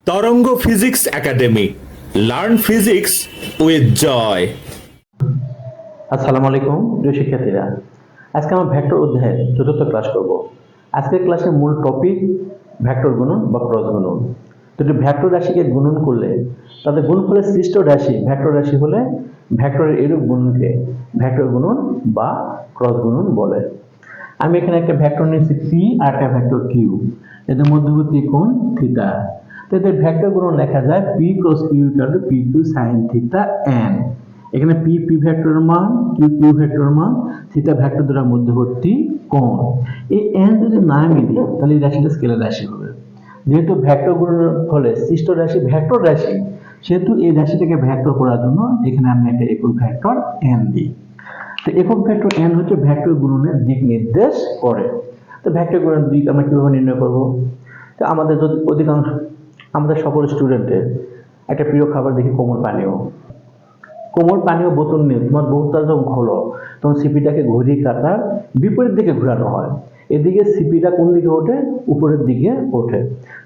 তরঙ্গ physics academy, learn physics with Joy. আসসালামু আলাইকুম প্রিয় শিক্ষার্থীরা, আজকে আমরা ভেক্টর অধ্যায়ের চতুর্থ ক্লাস করব। আজকের ক্লাসের মূল টপিক ভেক্টর গুণন বা ক্রস গুণন। দুটি ভেক্টর রাশিকে গুণন করলে তাদের গুণফলের সৃষ্ট রাশি ভেক্টর রাশি হলে ভেক্টরের এরূপ গুণনকে ভেক্টর গুণন বা ক্রস গুণন বলে। আমি এখানে একটা ভেক্টর নিয়েছি পি আর একটা ভেক্টর কিউ, এদের মধ্যবর্তী কোণ থিটা। তো এদের ভেক্টর গুণন লেখা যায় P cross Q equal to P Q sine theta n. এখানে পি পি ভেক্টরের মান, কিউ কিউ ভেক্টরের মান, থিটা ভেক্টর দ্বারা মধ্যবর্তী কোণ। এই এন যদি না মিলে তাহলে এই রাশিটা স্কেলার রাশি হবে। যেহেতু ভেক্টর গুণনের ফলে সৃষ্ট রাশি ভেক্টর রাশি, সেহেতু এই রাশিটাকে ভেক্টর করার জন্য এখানে আমি একটা একক ভেক্টর এন দিই। তো একক ভেক্টর এন হচ্ছে ভেক্টর গুণনের দিক নির্দেশ করে। তো ভেক্টর গুণনের দিক আমরা কিভাবে নির্ণয় করব? তো আমাদের অধিকাংশ আমাদের সকল স্টুডেন্টের একটা প্রিয় খাবার দেখি কোমল পানীয়। কোমল পানীয় বোতল নিয়ে তোমার বোতলটা যখন খোলো তখন সিপিটাকে ঘড়ি কাটার বিপরীত দিকে ঘোরানো হয়। এদিকে সিপিটা কোন দিকে ওঠে? উপরের দিকে ওঠে।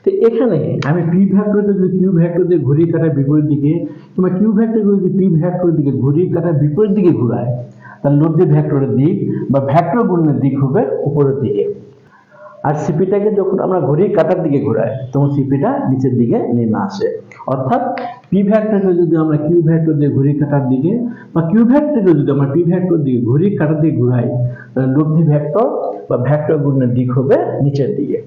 তো এখানে আমি পি ভেক্টরকে যদি কিউ ভেক্টর দিয়ে ঘড়ি কাটার বিপরীত দিকে কিংবা কিউ ভেক্টরকে যদি পি ভেক্টরের দিকে ঘড়ি কাটার বিপরীত দিকে ঘোরায়, তাহলে লব্ধি ভেক্টরের দিক বা ভেক্টর গুণনের দিক হবে উপরের দিকে। আর সিপিটাকে যখন আমরা ঘড়ির কাঁটার দিকে ঘোরাই তখন সিপিটা নিচের দিকে নেমে আসে। অর্থাৎ পি ভেক্টরকে যদি আমরা কিউ ভেক্টর দিয়ে ঘড়ির কাঁটার দিকে বা কিউ ভেক্টরকে যদি আমরা পি ভেক্টর দিয়ে ঘড়ির কাঁটার দিকে ঘোরাই, তাহলে লব্ধি ভেক্টর বা ভেক্টর গুণনের দিক হবে নিচের দিকে।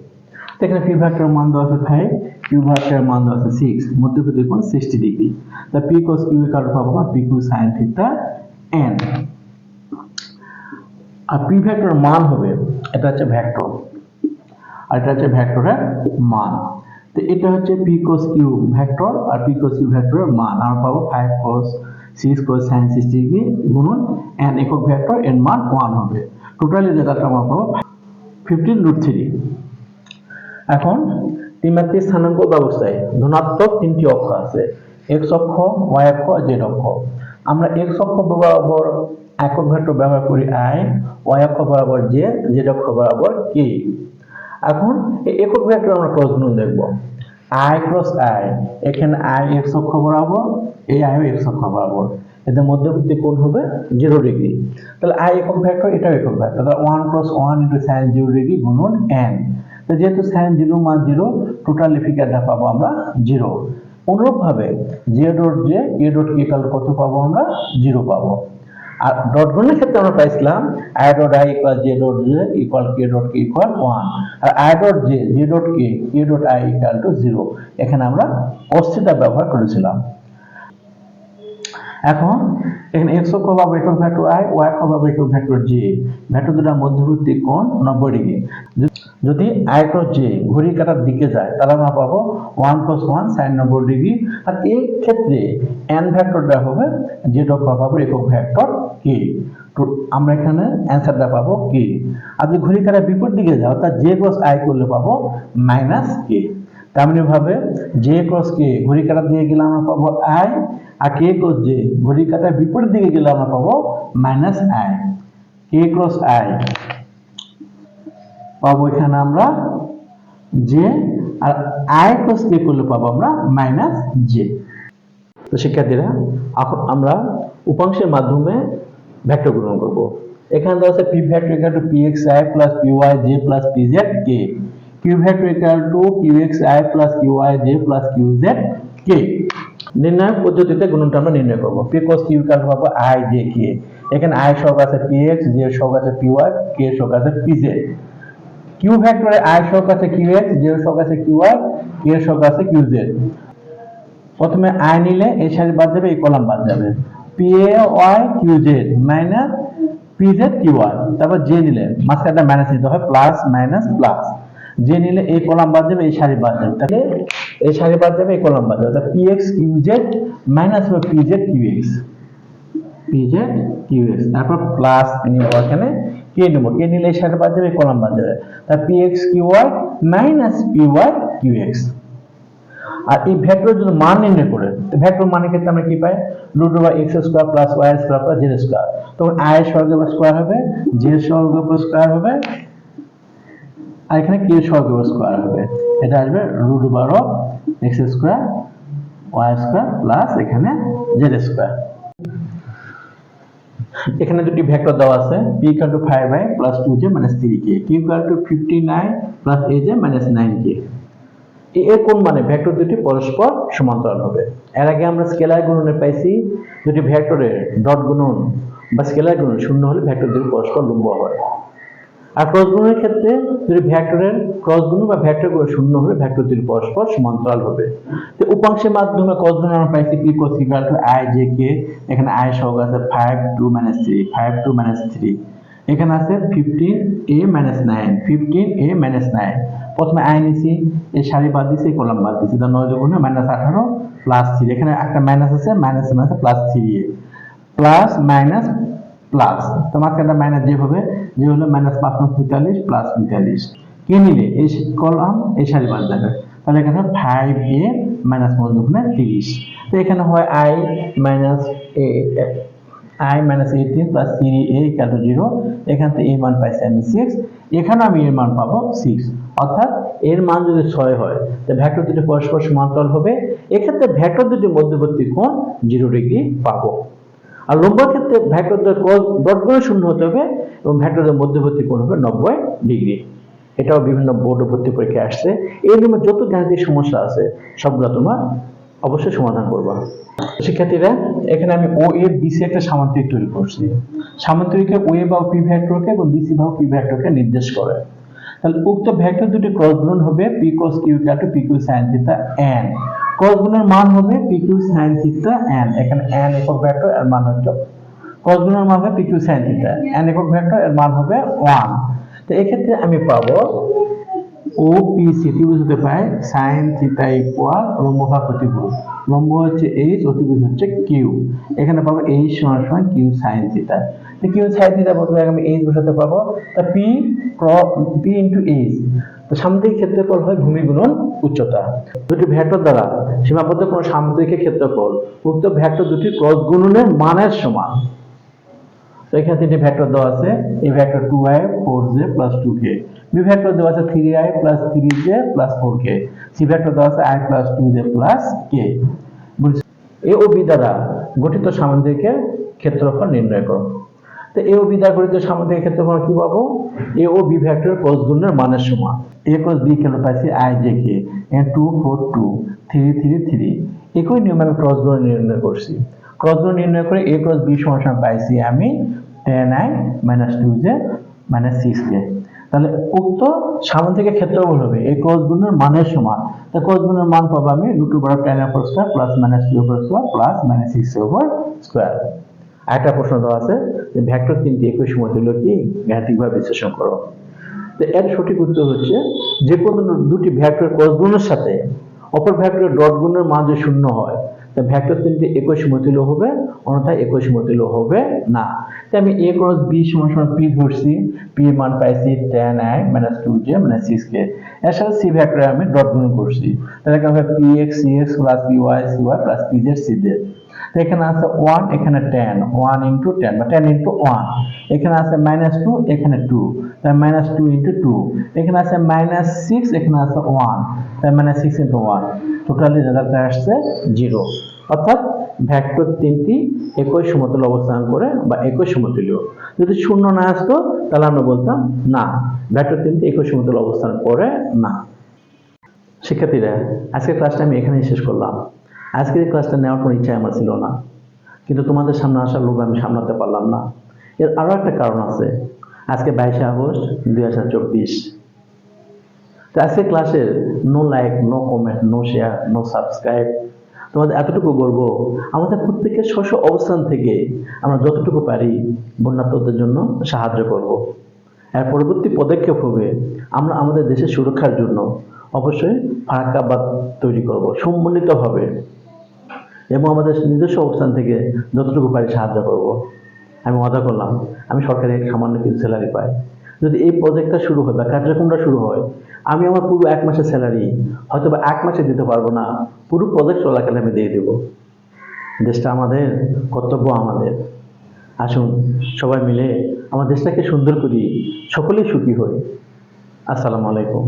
এখানে পি ভেক্টরের মান দেওয়া আছে 5, কিউ ভেক্টরের মান দেওয়া আছে 6, মধ্যবর্তী কোণ 60 ডিগ্রি। তা P cos Q equal to পাবো P Q sin theta n। আর পি ভেক্টরের মান হবে, এটা হচ্ছে ভেক্টর আর এটা হচ্ছে ভেক্টরের মান। তো এটা হচ্ছে পি cos কিউ ভেক্টর আর পি cos কিউ ভেক্টরের মান। আমরা পাবো 5 cos 6 cos sin 60 ডিগ্রি গুণন n একক ভেক্টর এর মান 1 হবে। টোটালি রেজাল্টটা আমরা পাবো 15√3। এখন ত্রিমাত্রিক স্থানাঙ্ক ব্যবস্থায় ধনাত্মক তিনটি অক্ষ আছে, x অক্ষ, y অক্ষ আর z অক্ষ। আমরা x অক্ষ বরাবর একক ভেক্টর ব্যবহার করি i, y অক্ষ বরাবর j, z অক্ষ বরাবর k। এখন এই একক ভেক্টর আমরা ক্রস গুণন দেখব। i ক্রস i, এখানে i x অক্ষ বরাবর, এই i x অক্ষ বরাবর, এদের মধ্যবর্তী কোণ হবে 0 ডিগ্রি। তাহলে i একক ভেক্টর, এটাও একক ভেক্টর। তাহলে 1 + 1 * sin 0 ডিগ্রি গুণন n। তো যেহেতু sin 0 মান 0, টোটালি ফিগারটা পাবো আমরা 0। অনুরূপভাবে j dot j, k dot k equal কত পাবো আমরা? 0 পাবো। আর ডট গুণের ক্ষেত্রে আমরা পাইছিলাম i dot i equal j dot j equal k dot k equal 1, আর i dot j, j dot k, k dot i equal to 0। এখানে আমরা cos থিটা ব্যবহার করেছিলাম। এখন এখানে x অক্ষ বা একক ভেক্টর i, y অক্ষ বা একক ভেক্টর j, ভেক্টর দুটোর মধ্যবর্তী কোণ 90 ডিগ্রি। যদি i ক্রস j ঘড়ির কাঁটার দিকে যায় তাহলে আমরা পাবো 1 + 1 sin 90 ডিগ্রি। আর এই ক্ষেত্রে n ভেক্টরটা হবে z অক্ষ পাবো একক ভেক্টর k। তো আমরা এখানে অ্যান্সারটা পাবো k। আর যদি ঘড়ির কাঁটার বিপরীত দিকে যাও তা j ক্রস i করলে পাবো -k। তেমনি ভাবে j ক্রস k ঘড়ির কাঁটার দিকে গেলে আমরা পাবো i, আর k ক্রস j ঘড়ির কাঁটার বিপরীত দিকে গেলে আমরা পাবো -i। k ক্রস i পাবো এখানে আমরা j, আর i ক্রস k করলে পাবো আমরা -j। তো শিক্ষার্থীরা, এখন আমরা উপাংশের মাধ্যমে ভেক্টর গুণন করব। এখানে দেওয়া আছে p vector equal to pxi plus pyj plus pzk, q vector equal to qxi plus qyj plus qzk। নির্ণয় পদ্ধতিতে গুণনটা আমরা নির্ণয় করব। p cos q equal to পাবো i j k। এখানে i সহগ আছে px, j সহগ আছে py, k সহগ আছে pz। q ভেক্টরে i সহগ আছে qx, j সহগ আছে qy, k সহগ আছে qz। প্রথমে i নিলে এই সারি বাদ যাবে, এই কলাম বাদ যাবে। pay qz minus pz qy। তারপর j নিলে মাঝখানটা মাইনাস নিতে হয়, প্লাস মাইনাস প্লাস। j নিলে এই কলাম বাদ যাবে, এই সারি বাদ যাবে। তাহলে এই সারি বাদ যাবে, এই কলাম বাদ যাবে। তাহলে px qz মাইনাস হবে pz qx, pz qx। তারপর প্লাস নিব, এখানে k নেব, k নিলে এই সারি বাদ যাবে, এই কলাম বাদ যাবে। তাহলে px qy minus py qx। আর এই ভেক্টর যদি মান নির্ণয় করে, ভেক্টর মানের ক্ষেত্রে আমরা কি পাই? √x² plus y² plus z²। তখন i এর স্কয়ার স্কয়ার হবে, j এর স্কয়ার হবে, আর এখানে k এর স্কয়ার হবে। এটা আসবে √12 x square y square plus এখানে জেড স্কোয়ার। এখানে দুটি ভেক্টর দেওয়া আছে, p equal to 5i plus 2j minus 3k, q equal to 59 plus aj minus 9k। এর কোন মানে ভেক্টর দুটি পরস্পর সমান্তরাল হবে। এর আগে আমরা স্কেলার গুণনে পাইছি দুটি ভেক্টরের ডট গুণন বা স্কেলার গুণন শূন্য হলে ভেক্টর দুটি পরস্পর লম্ব হয়। আর ক্রস গুণনের ক্ষেত্রে যদি ভেক্টরের ক্রস গুণ বা ভেক্টর গুণ শূন্য হলে ভেক্টর দুটি পরস্পর সমান্তরাল হবে। তো উপাংশের মাধ্যমে ক্রস গুণন আমরা পাইছি p cos equal to i j k, এখানে i সহগ আছে 5 2 3 5 2 3, এখানে আছে 15a 9 15a 9। প্রথমে i নিছি, এই সারি বাদ দিছি, এই কলাম বাদ দিছি, তাহলে 9 দুগুণে -18 প্লাস 3, এখানে একটা মাইনাস আছে, মাইনাস আছে plus 3a plus minus plus, তো মাঝখানটা মাইনাস যে হবে, যে হলো মাইনাস 5 45 প্লাস 45, কি নিলে এই কলাম এই সারি বাদ যাবে, তাহলে এখানে 5a মাইনাস 30। তো এখানে হয় i minus 18 plus 3a equal to 0, এখান থেকে এর মান পাইছি আমি 6, এখানে আমি এর মান পাবো 6, অর্থাৎ এর মান যদি 6 হয় তাহলে ভেক্টর দুটি পরস্পর সমান্তরাল হবে। এক্ষেত্রে ভেক্টর দুটির মধ্যবর্তী কোণ 0 ডিগ্রি পাবো। আর লম্বের ক্ষেত্রে ভেক্টরদের ডট গুণে শূন্য হতে হবে এবং ভেক্টরদের মধ্যবর্তী কোণ হবে 90 ডিগ্রি। এটাও বিভিন্ন বোর্ড ভর্তি পরীক্ষায় আসছে। এই নিয়মে যত গাণিতিক সমস্যা আছে সবগুলো তোমার অবশ্যই সমাধান করবা। শিক্ষার্থীরা, এখানে আমি ও এ বিসি একটা সামান্তরিক তৈরি করছি। সামান্তরিকে ও এ বা পি ভেক্টরকে এবং বিসি বা পি ভেক্টরকে নির্দেশ করে। তাহলে উক্ত ভেক্টর দুটি ক্রস গুণন হবে p cos q equal two p q sin theta n। Cross গুণের মান হবে p q sin theta n, এখানে n একক ভেক্টর, এর মান হচ্ছে ক্রস গুণের মান হবে p q sin theta, n একক ভেক্টর, এর মান হবে 1। তো এই ক্ষেত্রে আমি পাবো ও পি সি ত্রিভুজ হতে পাই sin থিটা ইকুয়াল লম্ব ভাগ প্রতিভুজ, লম্ব হচ্ছে h, অতিভুজ হচ্ছে q, এখানে পাবো h সমান q sin থিটা। তো q sin থিটা বলতে আমি h বসাতে পাবো, তা p ইনটু h, তো সামুদ্রিক ক্ষেত্রফল হয় ভূমি গুণন উচ্চতা। দুটি ভেক্টর দ্বারা সীমাবদ্ধ কোন সামুদ্রিকের ক্ষেত্রফল উক্ত ভেক্টর দুটি ক্রস গুণনের মানের সমান। তো এখানে তিনটি ভেক্টর দেওয়া আছে, এই vector 2i 4j plus 2k, B vector দেওয়া আছে 3i plus 3j plus 4k, C vector দেওয়া আছে i plus 2j plus k। A ও বি দ্বারা গঠিত সামুদ্রিকের ক্ষেত্রফল নির্ণয় করো। তো এ ও বি দ্বারা গঠিত সামুদ্রিক ক্ষেত্রফল কি পাবো? এ ও বি ভেক্টর ক্রস গুণনের মানের সমান। এ ক্রস বি কেন পাইছি i j k, এখানে 2 4 2 3 3 3, একই নিয়মে আমি ক্রস গুণ নির্ণয় করছি। ক্রস গুণ নির্ণয় করে এ ক্রস বি সমান পাইছি আমি 10i minus 2j minus 6k। তাহলে উক্ত সামুদ্রিকের ক্ষেত্রফল হবে এই ক্রস গুণের মানের সমান। তো ক্রস গুণের মান পাবো আমি √10 উপর স্কয়ার প্লাস মাইনাস 2 উপর স্কয়ার প্লাস মাইনাস 6 উপর স্কয়ার। আরেকটা প্রশ্ন দেওয়া আছে যে ভেক্টর তিনটি একই সমতুল্য কি, গাণিতিকভাবে বিশ্লেষণ করো। তো এর সঠিক উত্তর হচ্ছে যে কোনো দুটি ভেক্টর ক্রস গুণের সাথে অপর ভেক্টরের ডট গুণের মান যদি শূন্য হয় তা ভেক্টর তিনটি একই সমতুল্য হবে, অন্যথায় একই সমতুল্য হবে না। তাই আমি a ক্রস b সমান p ধরছি, p এর মান পাইছি 10i minus 2j minus 6k, এর সাথে c ভেক্টরে আমি ডট গুণ করছি, তাহলে কি হবে px cx plus py cy plus pz cz। তো এখানে আছে 1, এখানে 10, 1 ইনটু 10 বা 10 ইনটু 1, এখানে আছে মাইনাস 2, এখানে 2, তাই মাইনাস 2 ইনটু 2, এখানে আছে মাইনাস 6, এখানে আছে 1, তাই মাইনাস 6 ইনটু 1, টোটালি রেজাল্টটা আসছে 0। অর্থাৎ ভেক্টর তিনটি একই সমতলে অবস্থান করে বা একই সমতুল্য। যদি শূন্য না আসতো তাহলে আমরা বলতাম না, ভেক্টর তিনটি একই সমতলে অবস্থান করে না। শিক্ষার্থীরা, আজকের ক্লাসটা আমি এখানেই শেষ করলাম। আজকের ক্লাসটা নেওয়ার কোনো ইচ্ছা আমার ছিল না, কিন্তু তোমাদের সামনে আসার লোভ আমি সামলাতে পারলাম না। এর আরো একটা কারণ আছে, আজকে 22 আগস্ট 2024। তো আজকের ক্লাসের no like, no comment, no share, no subscribe. তোমাদের এতটুকু বলবো, আমাদের প্রত্যেকের স্ব অবস্থান থেকে আমরা যতটুকু পারি বন্যার্তদের জন্য সাহায্য করব। এর পরবর্তী পদক্ষেপ হবে আমরা আমাদের দেশের সুরক্ষার জন্য অবশ্যই ফারাক্কা বাঁধ তৈরি করব সম্মিলিতভাবে, এবং আমাদের নিজস্ব অবস্থান থেকে যতটুকু পারি সাহায্য করব। আমি মজা করলাম, আমি সরকারি সামান্য কিছু স্যালারি পাই। যদি এই প্রজেক্টটা শুরু হয় বা কার্যক্রমটা শুরু হয়, আমি আমার পুরো 1 মাসের স্যালারি হয়তো বা 1 মাসে দিতে পারবো না, পুরো প্রজেক্ট চলাকালে আমি দিয়ে দেবো। দেশটা আমাদের, কর্তব্য আমাদের। আসুন সবাই মিলে আমার দেশটাকে সুন্দর করি, সকলেই সুখী হই। আসসালামু আলাইকুম।